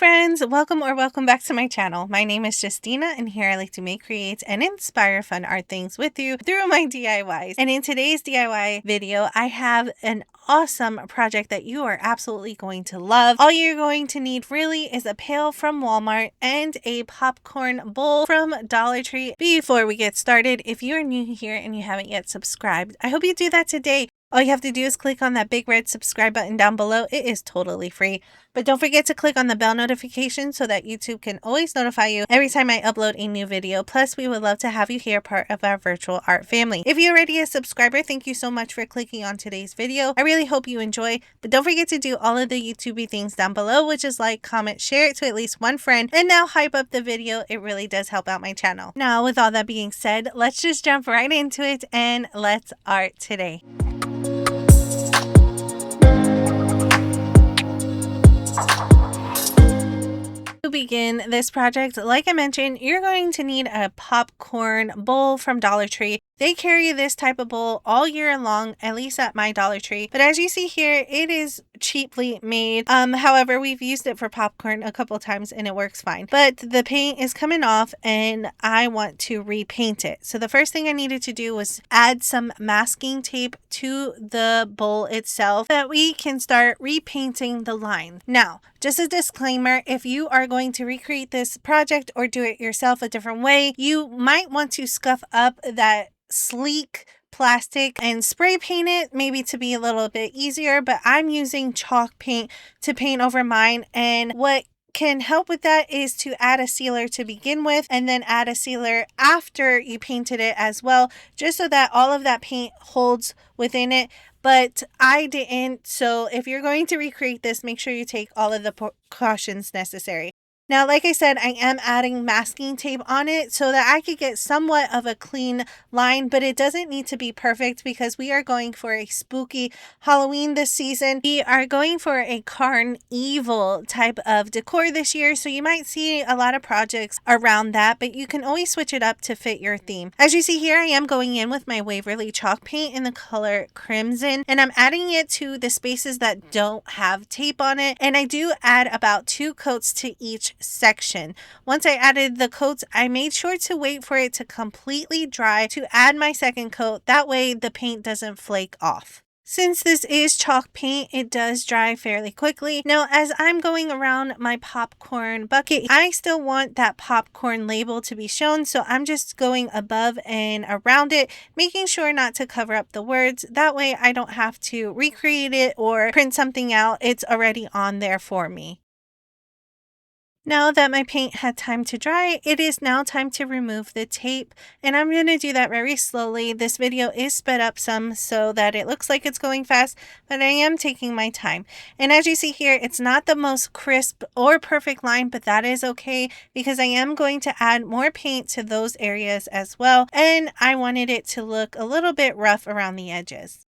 friends, welcome back to my channel. My name is Justina and here I like to make, create, and inspire fun art things with you through my DIYs. And in today's DIY video, I have an awesome project that you are absolutely going to love. All you're going to need really is a pail from Walmart and a popcorn bowl from Dollar Tree. Before we get started, if you are new here and you haven't yet subscribed, I hope you do that today. All you have to do is click on that big red subscribe button down below. It is totally free. But don't forget to click on the bell notification so that YouTube can always notify you every time I upload a new video. Plus, we would love to have you here, part of our virtual art family. If you're already a subscriber, thank you so much for clicking on today's video. I really hope you enjoy. But don't forget to do all of the YouTubey things down below, which is like, comment, share it to at least one friend, and now hype up the video. It really does help out my channel. Now, with all that being said, let's just jump right into it and let's art today. To begin this project, like I mentioned, you're going to need a popcorn bowl from Dollar Tree. They carry this type of bowl all year long, at least at my Dollar Tree. But as you see here, it is cheaply made. However, we've used it for popcorn a couple times and it works fine. But the paint is coming off and I want to repaint it. So the first thing I needed to do was add some masking tape to the bowl itself so that we can start repainting the line. Now, just a disclaimer, if you are going to recreate this project or do it yourself a different way, you might want to scuff up that sleek plastic and spray paint it, maybe to be a little bit easier, but I'm using chalk paint to paint over mine. And what can help with that is to add a sealer to begin with and then add a sealer after you painted it as well, just so that all of that paint holds within it. But I didn't, so if you're going to recreate this, make sure you take all of the precautions necessary. Now, like I said, I am adding masking tape on it so that I could get somewhat of a clean line, but it doesn't need to be perfect because we are going for a spooky Halloween this season. We are going for a carnival type of decor this year, so you might see a lot of projects around that, but you can always switch it up to fit your theme. As you see here, I am going in with my Waverly chalk paint in the color Crimson, and I'm adding it to the spaces that don't have tape on it, and I do add about 2 coats to each section. Once I added the coats, I made sure to wait for it to completely dry to add my second coat. That way the paint doesn't flake off. Since this is chalk paint, it does dry fairly quickly. Now, as I'm going around my popcorn bucket, I still want that popcorn label to be shown, so I'm just going above and around it, making sure not to cover up the words. That way I don't have to recreate it or print something out. It's already on there for me. Now that my paint had time to dry, it is now time to remove the tape, and I'm going to do that very slowly. This video is sped up some so that it looks like it's going fast, but I am taking my time. And as you see here, it's not the most crisp or perfect line, but that is okay because I am going to add more paint to those areas as well, and I wanted it to look a little bit rough around the edges.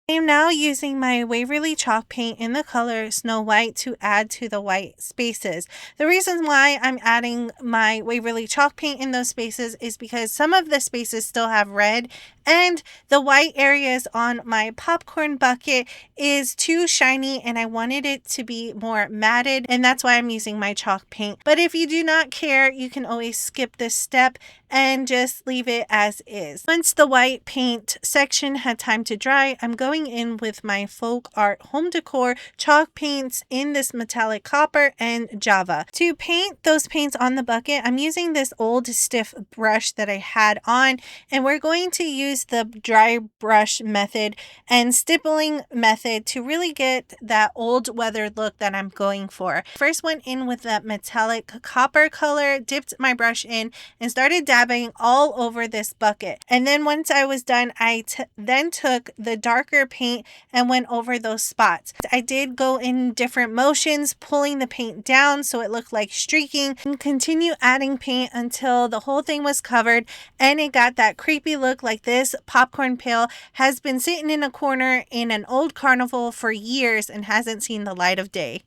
I am now using my Waverly chalk paint in the color Snow White to add to the white spaces. The reason why I'm adding my Waverly chalk paint in those spaces is because some of the spaces still have red and the white areas on my popcorn bucket is too shiny and I wanted it to be more matted, and that's why I'm using my chalk paint. But if you do not care, you can always skip this step and just leave it as is. Once the white paint section had time to dry, I'm going in with my folk art home decor chalk paints in this metallic copper and Java. To paint those paints on the bucket, I'm using this old stiff brush that I had on, and we're going to use the dry brush method and stippling method to really get that old weathered look that I'm going for. First went in with that metallic copper color, dipped my brush in and started dabbing all over this bucket. And then once I was done, I then took the darker paint and went over those spots. I did go in different motions, pulling the paint down so it looked like streaking, and continue adding paint until the whole thing was covered and it got that creepy look like this popcorn pail has been sitting in a corner in an old carnival for years and hasn't seen the light of day.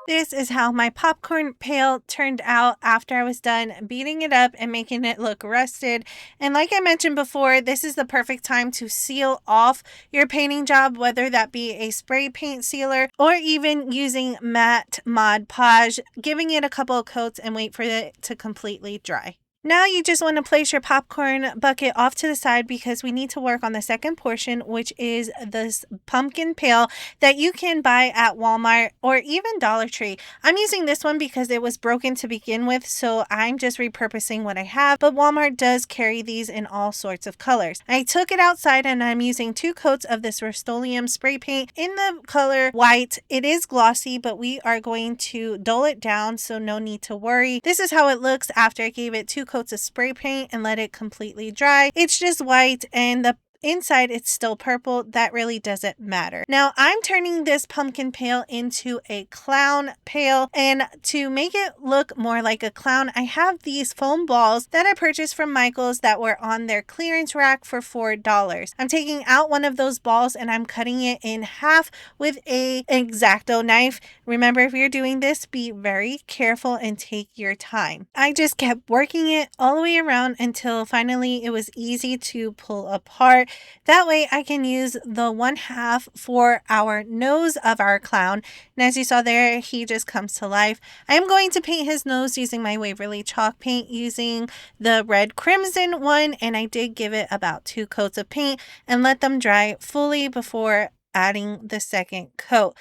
This is how my popcorn pail turned out after I was done beating it up and making it look rusted. And like I mentioned before, this is the perfect time to seal off your painting job, whether that be a spray paint sealer or even using matte Mod Podge, giving it a couple of coats and wait for it to completely dry. Now you just want to place your popcorn bucket off to the side because we need to work on the second portion, which is this pumpkin pail that you can buy at Walmart or even Dollar Tree. I'm using this one because it was broken to begin with, so I'm just repurposing what I have, but Walmart does carry these in all sorts of colors. I took it outside and I'm using 2 coats of this Rust-Oleum spray paint in the color white. It is glossy, but we are going to dull it down, so no need to worry. This is how it looks after I gave it 2 coats of spray paint and let it completely dry. It's just white and the inside it's still purple. That really doesn't matter. Now I'm turning this pumpkin pail into a clown pail, and to make it look more like a clown, I have these foam balls that I purchased from Michael's that were on their clearance rack for $4. I'm taking out one of those balls and I'm cutting it in half with a X-Acto knife. Remember, if you're doing this, be very careful and take your time. I just kept working it all the way around until finally it was easy to pull apart. That way I can use the 1/2 for our nose of our clown. And as you saw there, he just comes to life. I am going to paint his nose using my Waverly chalk paint using the red crimson one. And I did give it about 2 coats of paint and let them dry fully before adding the second coat.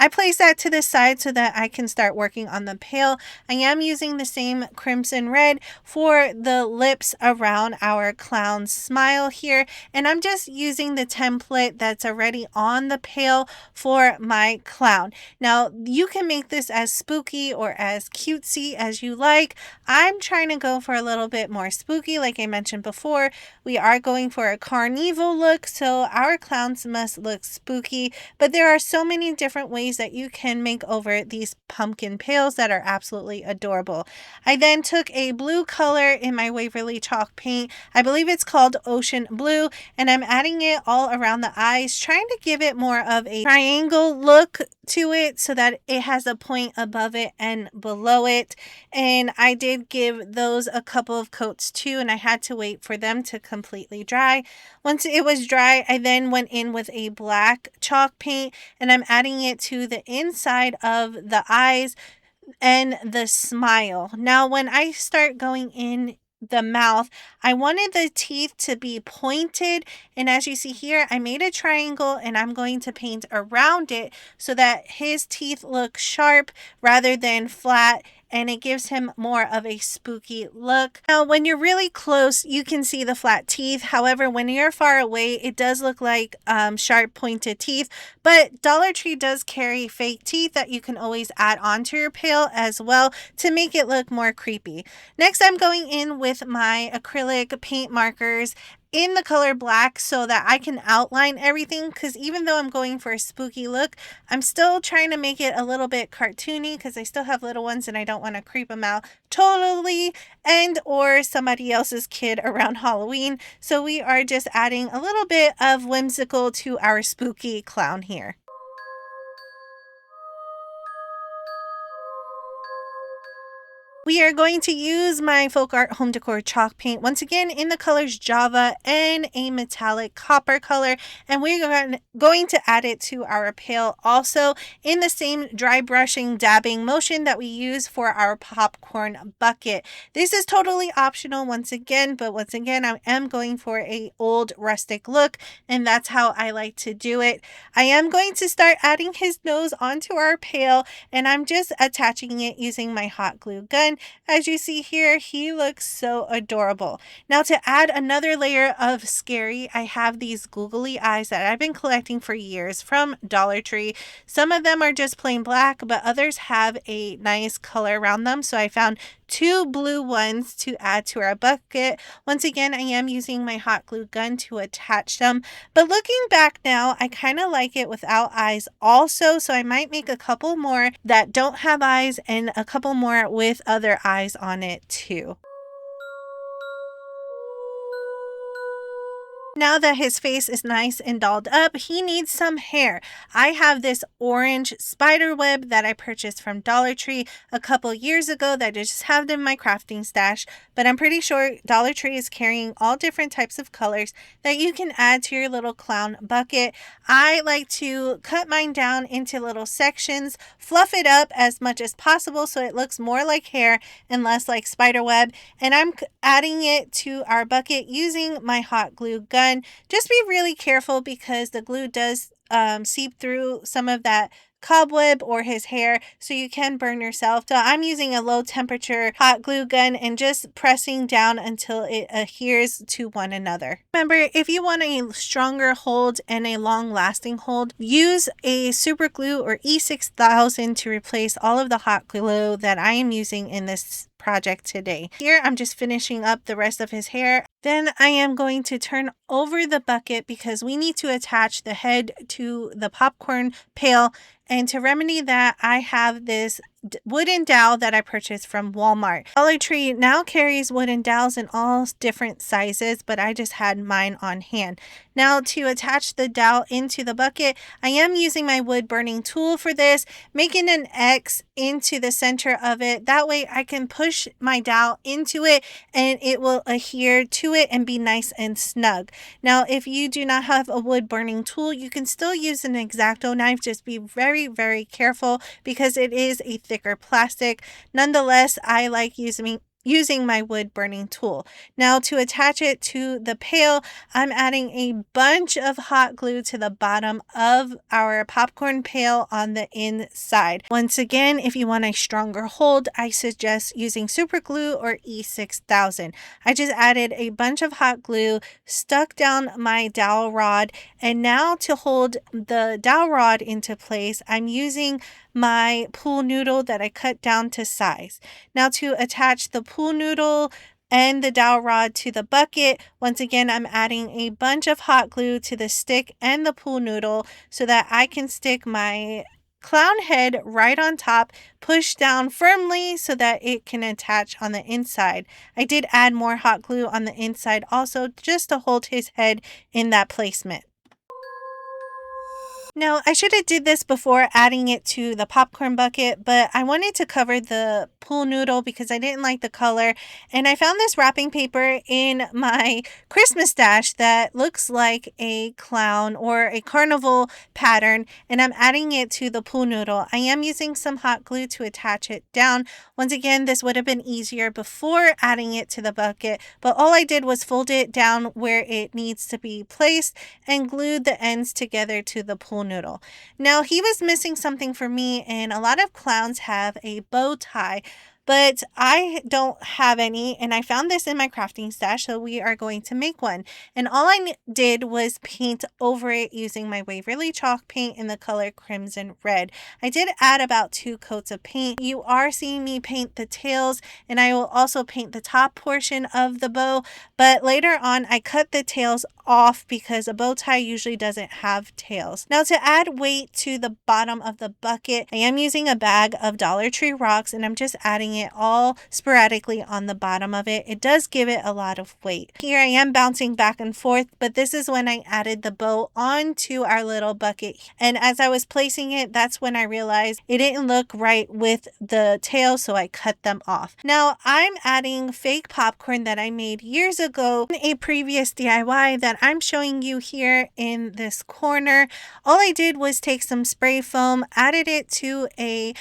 I place that to the side so that I can start working on the pail. I am using the same crimson red for the lips around our clown's smile here. And I'm just using the template that's already on the pail for my clown. Now, you can make this as spooky or as cutesy as you like. I'm trying to go for a little bit more spooky. Like I mentioned before, we are going for a carnival look, so our clowns must look spooky. But there are so many different ways that you can make over these pumpkin pails that are absolutely adorable. I then took a blue color in my Waverly chalk paint. I believe it's called Ocean Blue, and I'm adding it all around the eyes, trying to give it more of a triangle look to it so that it has a point above it and below it. And I did give those a couple of coats too, and I had to wait for them to completely dry. Once it was dry, I then went in with a black chalk paint and I'm adding it to the inside of the eyes and the smile. Now, when I start going in the mouth, I wanted the teeth to be pointed, and as you see here, I made a triangle and I'm going to paint around it so that his teeth look sharp rather than flat, and it gives him more of a spooky look. Now, when you're really close, you can see the flat teeth. However, when you're far away, it does look like sharp pointed teeth. But Dollar Tree does carry fake teeth that you can always add onto your pail as well to make it look more creepy. Next, I'm going in with my acrylic paint markers in the color black so that I can outline everything, because even though I'm going for a spooky look, I'm still trying to make it a little bit cartoony because I still have little ones and I don't want to creep them out totally and or somebody else's kid around Halloween. So we are just adding a little bit of whimsical to our spooky clown here. We are going to use my Folk Art Home Decor chalk paint once again in the colors Java and a metallic copper color, and we're going to add it to our pail also in the same dry brushing dabbing motion that we use for our popcorn bucket. This is totally optional once again, but once again I am going for a old rustic look, and that's how I like to do it. I am going to start adding his nose onto our pail, and I'm just attaching it using my hot glue gun. As you see here, he looks so adorable. Now, to add another layer of scary, I have these googly eyes that I've been collecting for years from Dollar Tree. Some of them are just plain black, but others have a nice color around them. So I found 2 blue ones to add to our bucket. Once again, I am using my hot glue gun to attach them. But looking back now, I kind of like it without eyes also. So I might make a couple more that don't have eyes and a couple more with other eyes on it too. Now that his face is nice and dolled up, he needs some hair. I have this orange spider web that I purchased from Dollar Tree a couple years ago that I just have in my crafting stash, but I'm pretty sure Dollar Tree is carrying all different types of colors that you can add to your little clown bucket. I like to cut mine down into little sections, fluff it up as much as possible so it looks more like hair and less like spider web, and I'm adding it to our bucket using my hot glue gun. Just be really careful because the glue does seep through some of that cobweb or his hair, so you can burn yourself. So I'm using a low temperature hot glue gun and just pressing down until it adheres to one another. Remember, if you want a stronger hold and a long lasting hold, use a super glue or E6000 to replace all of the hot glue that I am using in this project today. Here I'm just finishing up the rest of his hair. Then I am going to turn over the bucket because we need to attach the head to the popcorn pail. And to remedy that, I have this wooden dowel that I purchased from Walmart. Dollar Tree now carries wooden dowels in all different sizes, but I just had mine on hand. Now to attach the dowel into the bucket, I am using my wood burning tool for this, making an X into the center of it. That way I can push my dowel into it and it will adhere to it and be nice and snug. Now, if you do not have a wood burning tool, you can still use an X-Acto knife. Just be very, very careful because it is a thicker plastic. Nonetheless, I like using my wood burning tool. Now to attach it to the pail, I'm adding a bunch of hot glue to the bottom of our popcorn pail on the inside. Once again, if you want a stronger hold, I suggest using super glue or E6000. I just added a bunch of hot glue, stuck down my dowel rod, and now to hold the dowel rod into place, I'm using my pool noodle that I cut down to size. Now to attach the pool noodle and the dowel rod to the bucket, once again I'm adding a bunch of hot glue to the stick and the pool noodle so that I can stick my clown head right on top, push down firmly so that it can attach on the inside. I did add more hot glue on the inside also just to hold his head in that placement. Now, I should have did this before adding it to the popcorn bucket, but I wanted to cover the pool noodle because I didn't like the color. And I found this wrapping paper in my Christmas stash that looks like a clown or a carnival pattern, and I'm adding it to the pool noodle. I am using some hot glue to attach it down. Once again, this would have been easier before adding it to the bucket, but all I did was fold it down where it needs to be placed and glued the ends together to the pool noodle. Now he was missing something for me, and a lot of clowns have a bow tie, but I don't have any, and I found this in my crafting stash, so we are going to make one. And all I did was paint over it using my Waverly chalk paint in the color Crimson Red. I did add about 2 coats of paint. You are seeing me paint the tails, and I will also paint the top portion of the bow, but later on I cut the tails off because a bow tie usually doesn't have tails. Now to add weight to the bottom of the bucket, I am using a bag of Dollar Tree rocks, and I'm just adding it all sporadically on the bottom of it. It does give it a lot of weight. Here I am bouncing back and forth, but this is when I added the bow onto our little bucket. And as I was placing it, that's when I realized it didn't look right with the tail, so I cut them off. Now I'm adding fake popcorn that I made years ago in a previous DIY that I'm showing you here in this corner. All I did was take some spray foam, added it to a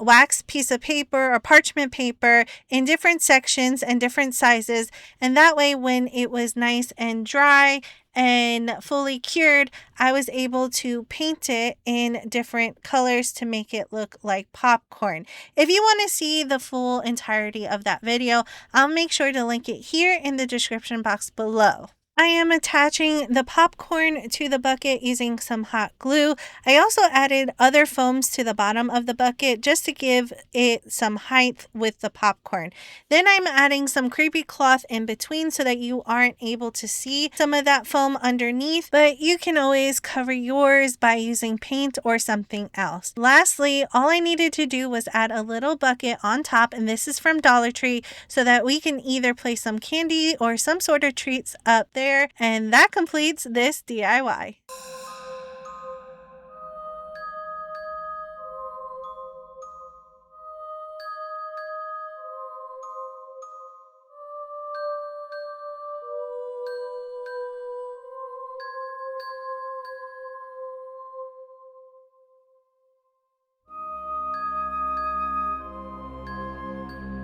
wax piece of paper or parchment paper in different sections and different sizes, and that way when it was nice and dry and fully cured, I was able to paint it in different colors to make it look like popcorn. If you want to see the full entirety of that video, I'll make sure to link it here in the description box below. I am attaching the popcorn to the bucket using some hot glue. I also added other foams to the bottom of the bucket just to give it some height with the popcorn. Then I'm adding some creepy cloth in between so that you aren't able to see some of that foam underneath, but you can always cover yours by using paint or something else. Lastly, all I needed to do was add a little bucket on top, and this is from Dollar Tree, so that we can either place some candy or some sort of treats up there there. And that completes this DIY.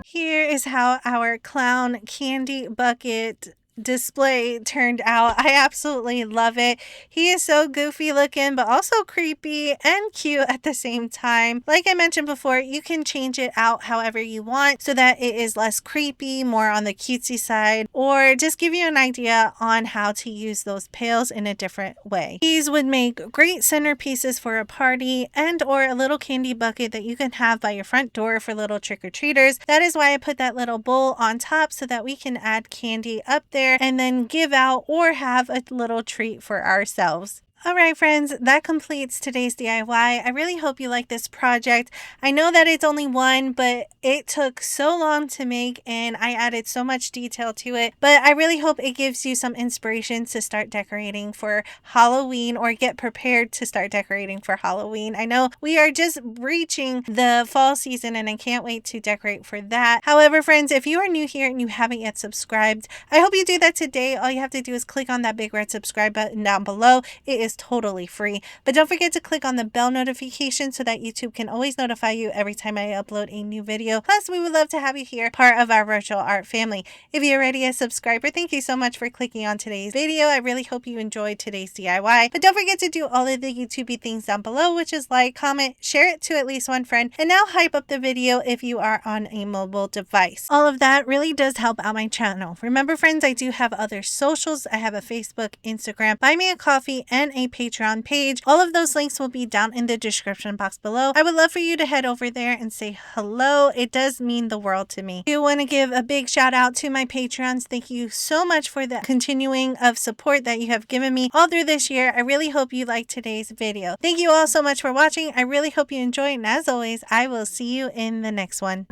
Here is how our clown candy bucket display turned out. I absolutely love it. He is so goofy looking, but also creepy and cute at the same time. Like I mentioned before, you can change it out however you want so that it is less creepy, more on the cutesy side, or just give you an idea on how to use those pails in a different way. These would make great centerpieces for a party and or a little candy bucket that you can have by your front door for little trick-or-treaters. That is why I put that little bowl on top so that we can add candy up there and then give out or have a little treat for ourselves. Alright friends, that completes today's DIY. I really hope you like this project. I know that it's only one, but it took so long to make and I added so much detail to it. But I really hope it gives you some inspiration to start decorating for Halloween or get prepared to start decorating for Halloween. I know we are just reaching the fall season and I can't wait to decorate for that. However, friends, if you are new here and you haven't yet subscribed, I hope you do that today. All you have to do is click on that big red subscribe button down below. It is totally free, but don't forget to click on the bell notification so that YouTube can always notify you every time I upload a new video. Plus, we would love to have you here, part of our virtual art family. If you're already a subscriber, thank you so much for clicking on today's video. I really hope you enjoyed today's DIY, but don't forget to do all of the YouTubey things down below, which is like, comment, share it to at least one friend, and now hype up the video if you are on a mobile device. All of that really does help out my channel. Remember, friends, I do have other socials. I have a Facebook, Instagram, Buy Me a Coffee, and a Patreon page. All of those links will be down in the description box below. I would love for you to head over there and say hello. It does mean the world to me. I do want to give a big shout out to my Patreons. Thank you so much for the continuing of support that you have given me all through this year. I really hope you liked today's video. Thank you all so much for watching. I really hope you enjoyed, and as always, I will see you in the next one.